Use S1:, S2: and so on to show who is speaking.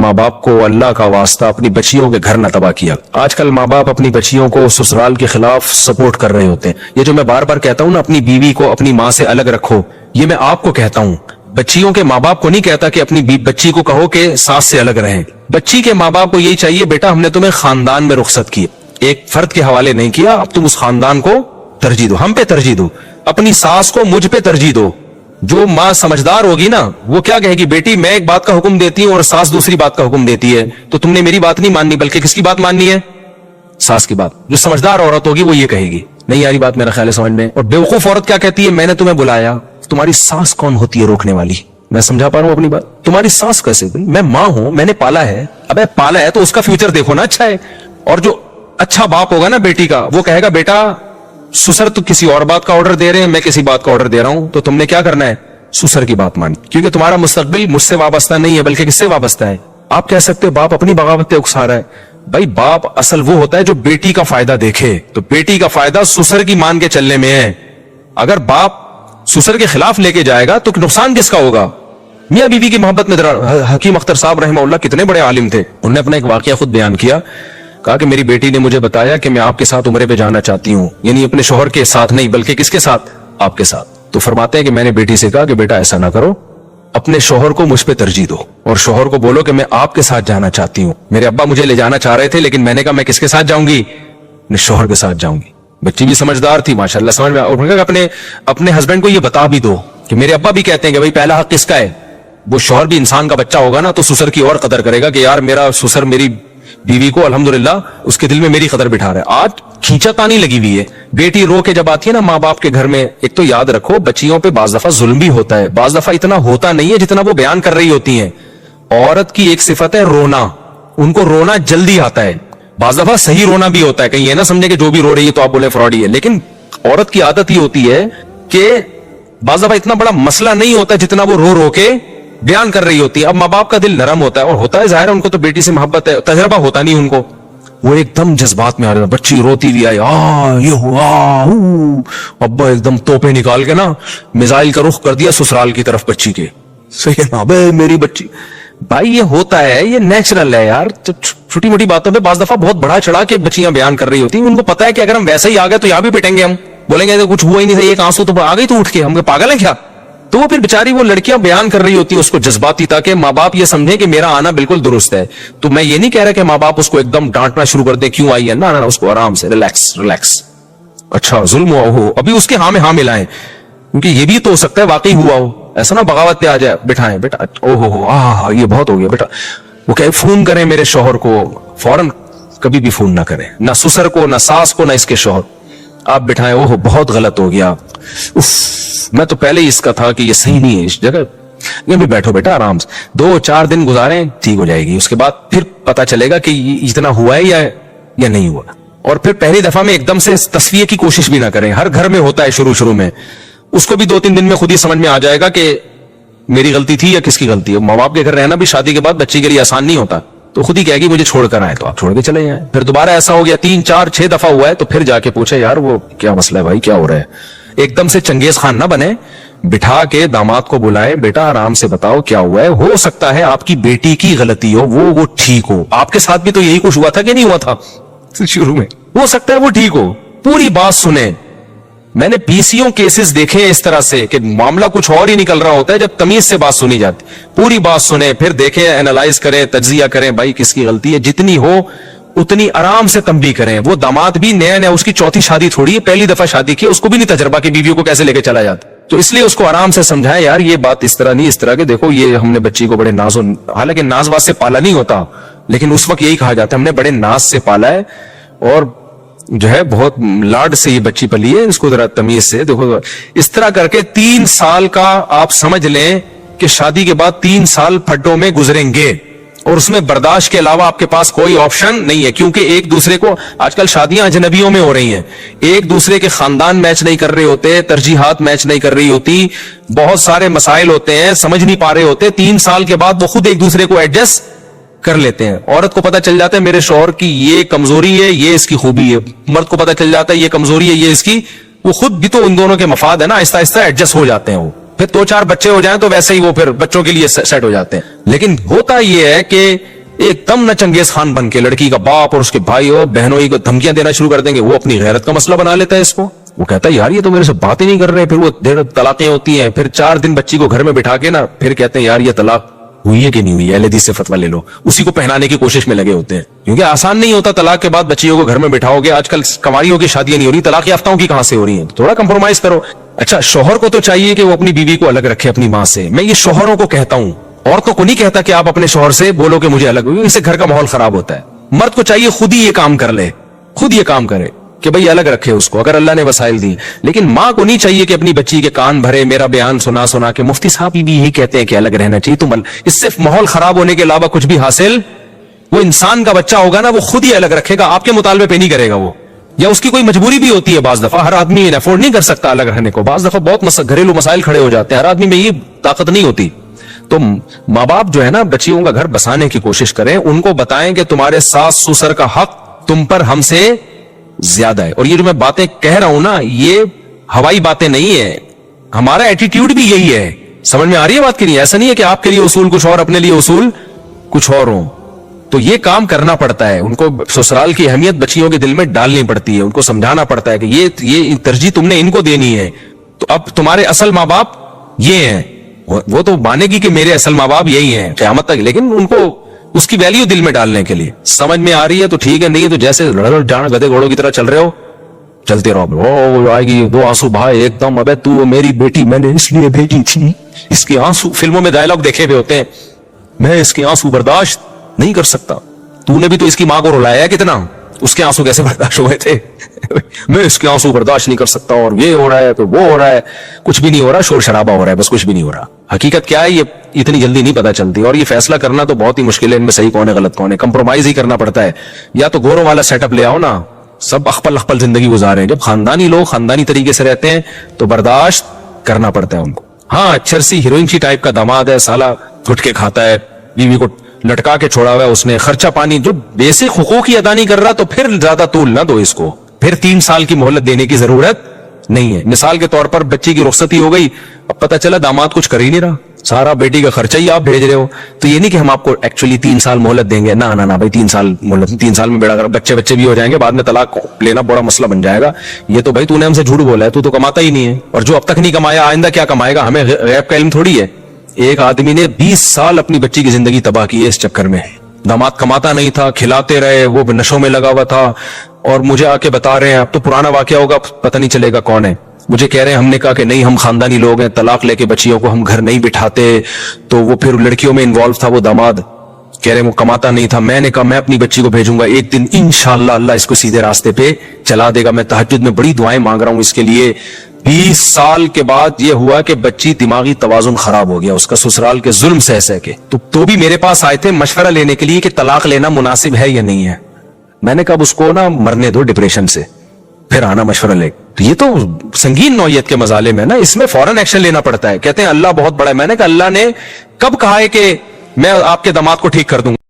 S1: ماں باپ کو اللہ کا واسطہ اپنی بچیوں کے گھر نہ تباہ کیا۔ آج کل ماں باپ اپنی بچیوں کو سسرال کے خلاف سپورٹ کر رہے ہوتے ہیں۔ یہ جو میں بار بار کہتا ہوں نا اپنی بیوی کو اپنی ماں سے الگ رکھو، یہ میں آپ کو کہتا ہوں، بچیوں کے ماں باپ کو نہیں کہتا کہ اپنی بچی کو کہو کہ ساس سے الگ رہیں۔ بچی کے ماں باپ کو یہی چاہیے، بیٹا ہم نے تمہیں خاندان میں رخصت کی، ایک فرد کے حوالے نہیں کیا، اب تم اس خاندان کو ترجیح دو، ہم پہ ترجیح دو، اپنی ساس کو مجھ پہ ترجیح دو۔ جو ماں سمجھدار ہوگی نا وہ کیا کہے گی، بیٹی میں ایک بات کا حکم دیتی ہوں اور ساس دوسری بات کا حکم دیتی ہے، تو تم نے میری بات نہیں ماننی بلکہ کس کی بات ماننی ہے، ساس کی بات۔ جو سمجھدار عورت ہوگی وہ یہ کہے گی، نہیں یاری بات میرا خیال ہے سمجھ میں۔ اور بیوقوف عورت کیا کہتی ہے، میں نے تمہیں بلایا، تمہاری ساس کون ہوتی ہے روکنے والی؟ میں سمجھا پا رہا ہوں اپنی بات؟ تمہاری ساس کیسے؟ میں ماں ہوں، میں نے پالا ہے، ابے پالا ہے تو اس کا فیوچر دیکھو نا اچھا ہے۔ اور جو اچھا باپ ہوگا نا بیٹی کا، وہ کہے گا بیٹا سسر تو کسی اور بات کا آرڈر دے رہے ہیں، میں کسی بات کا آرڈر دے رہا ہوں، تو تم نے کیا کرنا ہے، سسر کی بات مانی، کیونکہ تمہارا مستقبل مجھ سے وابستہ نہیں ہے بلکہ کس سے وابستہ ہے۔ آپ کہہ سکتے ہو باپ اپنی بغاوت پہ اکسا رہا ہے، بھائی باپ اصل وہ ہوتا ہے جو بیٹی کا فائدہ دیکھے، تو بیٹی کا فائدہ سسر کی مان کے چلنے میں ہے۔ اگر باپ سسر کے خلاف لے کے جائے گا تو نقصان کس کا ہوگا؟ میاں بیوی کی محبت میں حکیم اختر صاحب رحمہ اللہ کتنے بڑے عالم تھے، انہوں نے اپنا ایک واقعہ خود بیان کیا، کہا کہ میری بیٹی نے مجھے بتایا کہ میں آپ کے ساتھ عمرے پہ جانا چاہتی ہوں، یعنی اپنے شوہر کے ساتھ نہیں بلکہ کس کے ساتھ، آپ کے ساتھ۔ تو فرماتے ہیں کہ میں نے بیٹی سے کہا کہ بیٹا ایسا نہ کرو، اپنے شوہر کو مجھ پہ ترجیح دو اور شوہر کو بولو کہ میں آپ کے ساتھ جانا چاہتی ہوں، میرے ابا مجھے لے جانا چاہ رہے تھے لیکن میں نے کہا میں کس کے ساتھ جاؤں گی، اپنے شوہر کے ساتھ جاؤں گی۔ بچی بھی سمجھدار تھی ماشاءاللہ، سمجھ میں، اور اپنے ہسبینڈ کو یہ بتا بھی دو کہ میرے ابا بھی کہتے ہیں کہ بھائی پہلا حق کس کا ہے، وہ شوہر بھی انسان کا بچہ ہوگا نا تو سسر کی اور قدر کرے گا کہ یار میرا سسر میری بیوی کو الحمدللہ اس کے دل میں میری قدر بٹھا رہا ہے۔ آج کھینچا تانی لگی ہوئی ہے، بیٹی رو کے جب آتی ہے نا ماں باپ کے گھر میں، ایک تو یاد رکھو بچیوں پہ بعض دفعہ ظلم بھی ہوتا ہے، بعض دفعہ اتنا ہوتا نہیں ہے جتنا وہ بیان کر رہی ہوتی ہیں۔ عورت کی ایک صفت ہے رونا، ان کو رونا جلدی آتا ہے، بعض دفعہ صحیح رونا بھی ہوتا ہے، کہیں یہ نہ سمجھے کہ جو بھی رو رہی ہے تو آپ بولے فراڈی ہے، لیکن عورت کی عادت یہ ہوتی ہے کہ بعض دفعہ اتنا بڑا مسئلہ نہیں ہوتا جتنا وہ رو رو کے بیان کر رہی ہوتی ہے۔ اب ماں باپ کا دل نرم ہوتا ہے اور ہوتا ہے ظاہر ان کو تو بیٹی سے محبت ہے، تجربہ ہوتا نہیں ان کو، وہ ایک دم جذبات میں آ رہا تھا، بچی روتی ہوئی آئی، یہ ہوا، ابا ایک دم توپے نکال کے نا میزائل کا رخ کر دیا سسرال کی طرف بچی کے، صحیح ہے نا بے میری بچی۔ بھائی یہ ہوتا ہے، یہ نیچرل ہے یار، چھوٹی موٹی باتوں پہ بعض دفعہ بہت بڑا چڑھا کے بچیاں بیان کر رہی ہوتی ہیں، ان کو پتا ہے کہ اگر ہم ویسے ہی آ گئے تو یہاں بھی پٹیں گے، ہم بولیں گے کچھ ہوا ہی نہیں تھا، ایک آنسو تو آ گئی تو اٹھ کے، ہم پاگل ہیں کیا؟ تو وہ پھر بیچاری وہ لڑکیاں بیان کر رہی ہوتی ہیں اس کو جذباتی، تاکہ ماں باپ یہ سمجھیں کہ میرا آنا بالکل درست ہے۔ تو میں یہ نہیں کہہ رہا کہ ماں باپ اس کو ایک دم ڈانٹنا شروع کر دیں کیوں آئی ہے، نہ اس کو آرام سے ریلیکس، اچھا ظلم ہوا ہو ابھی اس کے ہاں میں ہاں ملائیں، کیونکہ یہ بھی تو ہو سکتا ہے واقعی ہوا ہو، ایسا نہ بغاوت پہ آ جائے، بٹھائیں بیٹا، یہ بہت ہو گیا بیٹا، وہ کہ فون کریں میرے شوہر کو، فوراً کبھی بھی فون نہ کریں، نہ سسر کو، نہ ساس کو، نہ اس کے شوہر، آپ بٹھائیں، بہت غلط ہو گیا، میں تو پہلے ہی اس کا تھا کہ یہ صحیح نہیں ہے اس جگہ، یہ بھی بیٹھو بیٹا آرام سے، 2-4 دن گزاریں ٹھیک ہو جائے گی، اس کے بعد پھر پتا چلے گا کہ اتنا ہوا ہے یا نہیں ہوا۔ اور پھر پہلی دفعہ میں ایک دم سے تصفیے کی کوشش بھی نہ کریں، ہر گھر میں ہوتا ہے شروع میں، اس کو بھی 2-3 دن میں خود ہی سمجھ میں آ جائے گا کہ میری غلطی تھی یا کس کی غلطی ہے۔ ماں باپ کے گھر رہنا بھی شادی کے بعد بچے کے لیے آسان نہیں ہوتا، تو خود ہی کہے گی مجھے چھوڑ کر آئے، تو آپ چھوڑ کے چلے جائیں۔ پھر دوبارہ ایسا ہو گیا 3-4-6 دفعہ ہوا ہے تو پھر جا کے پوچھے یار وہ کیا مسئلہ ہے بھائی، کیا ہو رہا ہے۔ ایک دم سے چنگیز خان نہ بنے، بٹھا کے داماد کو بلائے، بیٹا آرام سے بتاؤ کیا ہوا ہے، ہو سکتا ہے آپ کی بیٹی کی غلطی ہو، وہ ٹھیک ہو، آپ کے ساتھ بھی تو یہی کچھ ہوا تھا کہ نہیں ہوا تھا شروع میں، ہو سکتا ہے وہ ٹھیک ہو، پوری بات سنیں۔ میں نے PCO کیسز دیکھے ہیں اس طرح سے کہ معاملہ کچھ اور ہی نکل رہا ہوتا ہے جب تمیز سے بات سنی جاتی، پوری بات سنیں، پھر دیکھیں، اینالائز کریں، تجزیہ کریں، بھائی کس کی غلطی ہے، جتنی ہو اتنی آرام سے تنبیہ کریں۔ وہ داماد بھی نیا اس کی چوتھی شادی تھوڑی ہے، پہلی دفعہ شادی کی، اس کو بھی نہیں تجربہ کہ بیویوں کو کیسے لے کے چلا جاتا، تو اس لیے اس کو آرام سے سمجھائیں یار یہ بات اس طرح نہیں، اس طرح کے دیکھو یہ ہم نے بچی کو بڑے ناز، حالانکہ ناز واز سے پالا نہیں ہوتا، لیکن اس وقت یہی کہا جاتا ہے ہم نے بڑے ناز سے پالا ہے اور جو ہے بہت لاڈ سے یہ بچی پلی ہے، اس کو ذرا تمیز سے دیکھو، اس طرح کر کے 3 سال کا آپ سمجھ لیں کہ شادی کے بعد 3 سال پھڈوں میں گزریں گے، اور اس میں برداشت کے علاوہ آپ کے پاس کوئی آپشن نہیں ہے، کیونکہ ایک دوسرے کو آج کل شادیاں اجنبیوں میں ہو رہی ہیں، ایک دوسرے کے خاندان میچ نہیں کر رہے ہوتے، ترجیحات میچ نہیں کر رہی ہوتی، بہت سارے مسائل ہوتے ہیں، سمجھ نہیں پا رہے ہوتے، 3 سال کے بعد وہ خود ایک دوسرے کو ایڈجسٹ کر لیتے ہیں۔ عورت کو پتا چل جاتا ہے میرے شوہر کی یہ کمزوری ہے، یہ اس کی خوبی ہے، مرد کو پتا چل جاتا ہے یہ کمزوری ہے، یہ اس کی، وہ خود بھی تو ان دونوں کے مفاد ہے نا، آہستہ آہستہ ایڈجسٹ ہو جاتے ہیں، وہ پھر 2-4 بچے ہو جائیں تو ویسے ہی وہ پھر بچوں کے لیے سیٹ ہو جاتے ہیں۔ لیکن ہوتا یہ ہے کہ ایک دم نہ چنگیز خان بن کے لڑکی کا باپ اور اس کے بھائی اور بہنوں کو دھمکیاں دینا شروع کر دیں گے. وہ اپنی غیرت کا مسئلہ بنا لیتا ہے اس کو. وہ کہتا ہے یار یہ تو میرے سے باتیں نہیں کر رہے. پھر وہ دیر طلاقیں ہوتی ہیں, پھر 4 دن بچی کو گھر میں بٹھا کے نا پھر کہتے ہیں یار یہ طلاق ہوئی ہے کہ نہیں ہوئی ہے, اہل حدیث سے فتویٰ لے لو. اسی کو پہنانے کی کوشش میں لگے ہوتے ہیں, کیونکہ آسان نہیں ہوتا طلاق کے بعد بچیوں کو گھر میں بٹھاؤ گے. آج کل کنواریوں کی شادیاں نہیں ہو رہی, طلاق یافتاؤں کی کہاں سے ہو رہی ہیں. تھوڑا کمپرومائز کرو. اچھا شوہر کو تو چاہیے کہ وہ اپنی بیوی کو الگ رکھے اپنی ماں سے. میں یہ شوہروں کو کہتا ہوں, عورتوں کو نہیں کہتا کہ آپ اپنے شوہر سے بولو کہ مجھے الگ ہوئی, اس سے گھر کا ماحول خراب ہوتا ہے. مرد کو چاہیے خود ہی یہ کام کر لے, خود یہ کام کرے کہ بھئی الگ رکھے اس کو, اگر اللہ نے وسائل دی. لیکن ماں کو نہیں چاہیے کہ اپنی بچی کے کان بھرے, میرا بیان سنا سنا کے مفتی صاحب بھی یہی کہتے ہیں کہ الگ رہنا چاہیے. تم اس سے ماحول خراب ہونے کے علاوہ کچھ بھی حاصل. وہ انسان کا بچہ ہوگا نا, وہ خود ہی الگ رکھے گا, آپ کے مطالبے پہ نہیں کرے گا وہ, یا اس کی کوئی مجبوری بھی ہوتی ہے. بعض دفعہ ہر آدمی افورڈ نہیں کر سکتا الگ رہنے کو, بعض دفعہ بہت گھریلو مسائل کھڑے ہو جاتے ہیں, ہر آدمی میں یہ طاقت نہیں ہوتی. تو ماں باپ جو ہے نا بچیوں کا گھر بسانے کی کوشش کریں, ان کو بتائیں کہ تمہارے ساس سسر کا حق تم پر ہم سے زیادہ ہے. اور یہ جو میں باتیں کہہ رہا ہوں نا, یہ ہوائی باتیں نہیں ہے, ہمارا ایٹیٹیوڈ بھی یہی ہے. سمجھ میں آ رہی ہے بات کی نہیں؟ ایسا نہیں ہے کہ آپ کے لیے اصول کچھ اور اپنے لیے اصول کچھ اور ہوں. تو یہ کام کرنا پڑتا ہے, ان کو سسرال کی اہمیت بچیوں کے دل میں ڈالنی پڑتی ہے, ان کو سمجھانا پڑتا ہے کہ یہ ترجیح تم نے ان کو دینی ہے. تو اب تمہارے اصل ماں باپ یہ ہیں, وہ تو مانے گی کہ میرے اصل ماں باپ یہی ہیں قیامت تک, لیکن ان کو اس کی ویلیو دل میں ڈالنے کے لیے. سمجھ میں آ رہی ہے تو ٹھیک ہے, نہیں ہے تو جیسے جانا گدے گھوڑوں کی طرح چل رہے ہو چلتے رہو. آئے گی 2 آنسو بھائی ایک دم, ابے تو میری بیٹی میں نے اس لیے بھیجی تھی, اس کے آنسو فلموں میں ڈائلاگ دیکھے ہوئے ہوتے ہیں, میں اس کے آنسو برداشت نہیں کر سکتا. تو نے بھی تو اس کی ماں کو رلایا ہے کتنا, اس کے آنسو کیسے برداشت ہوئے تھے. میں اس کے آنسو برداشت نہیں کر سکتا, اور یہ ہو رہا ہے تو وہ ہو رہا ہے. کچھ بھی نہیں ہو رہا, شور شرابہ ہو رہا ہے, بس کچھ بھی نہیں ہو رہا. حقیقت کیا ہے یہ اتنی جلدی نہیں پتا چلتی, اور یہ فیصلہ کرنا تو بہت ہی مشکل ہے, ان میں صحیح کون ہے غلط کون ہے. کمپرومائز ہی کرنا پڑتا ہے. یا تو گوروں والا سیٹ اپ لے آؤ نا, سب اخپل زندگی گزارے. جب خاندانی لوگ خاندانی طریقے سے رہتے ہیں تو برداشت کرنا پڑتا ہے ان کو. ہاں چرسی ہیروئن سی ٹائپ کا داماد ہے, سالا گھٹکے کھاتا ہے, بیوی کو لٹکا کے چھوڑا ہوا ہے اس نے, خرچہ پانی جو بیسک حقوق ہی ادا نہیں کر رہا, تو پھر زیادہ طول نہ دو اس کو, پھر 3 سال کی مہلت دینے کی ضرورت نہیں ہے. مثال کے طور پر بچی کی رخصتی ہو گئی, اب پتہ چلا داماد کچھ کر ہی نہیں رہا, سارا بیٹی کا خرچہ ہی آپ بھیج رہے ہو. تو یہ نہیں کہ ہم آپ کو ایکچولی 3 سال مہلت دیں گے, نہ بھائی 3 سال مہلت, 3 سال میں بیڑا کر بچے بھی ہو جائیں گے, بعد میں طلاق لینا بڑا مسئلہ بن جائے گا. یہ تو بھائی تو نے ہم سے جھوٹ بولا ہے, تو کماتا ہی نہیں ہے, اور جو اب تک نہیں کمایا آئندہ کیا کمائے گا, ہمیں غیب کا علم تھوڑی ہے. ایک آدمی نے 20 سال اپنی بچی کی زندگی تباہ کی ہے اس چکر میں. داماد کماتا نہیں تھا, کھلاتے رہے, وہ نشوں میں لگا ہوا تھا, اور مجھے آ کے بتا رہے ہیں, اب تو پرانا واقعہ ہوگا, پتہ نہیں چلے گا کون ہے, مجھے کہہ رہے ہیں ہم نے کہا کہ نہیں ہم خاندانی لوگ ہیں, طلاق لے کے بچیوں کو ہم گھر نہیں بٹھاتے. تو وہ پھر لڑکیوں میں انوالو تھا وہ داماد, کہہ رہے وہ کماتا نہیں تھا. میں نے کہا میں اپنی بچی کو بھیجوں گا ایک دن, انشاءاللہ اللہ اس کو سیدھے راستے پہ چلا دے گا. میں تہجد میں بڑی دعائیں مانگ رہا ہوں اس کے لیے. 20 سال کے بعد یہ ہوا کہ بچی دماغی توازن خراب ہو گیا اس کا, سسرال کے ظلم سہ کے. تو بھی میرے پاس آئے تھے مشورہ لینے کے لیے کہ طلاق لینا مناسب ہے یا نہیں ہے. میں نے کہا اس کو نا مرنے دو ڈپریشن سے, پھر آنا مشورہ لے. تو یہ تو سنگین نوعیت کے مظالم ہے نا, اس میں فوراً ایکشن لینا پڑتا ہے. کہتے ہیں اللہ بہت بڑا ہے. میں نے کہا اللہ نے کب کہا ہے کہ میں آپ کے داماد کو ٹھیک کر دوں گا؟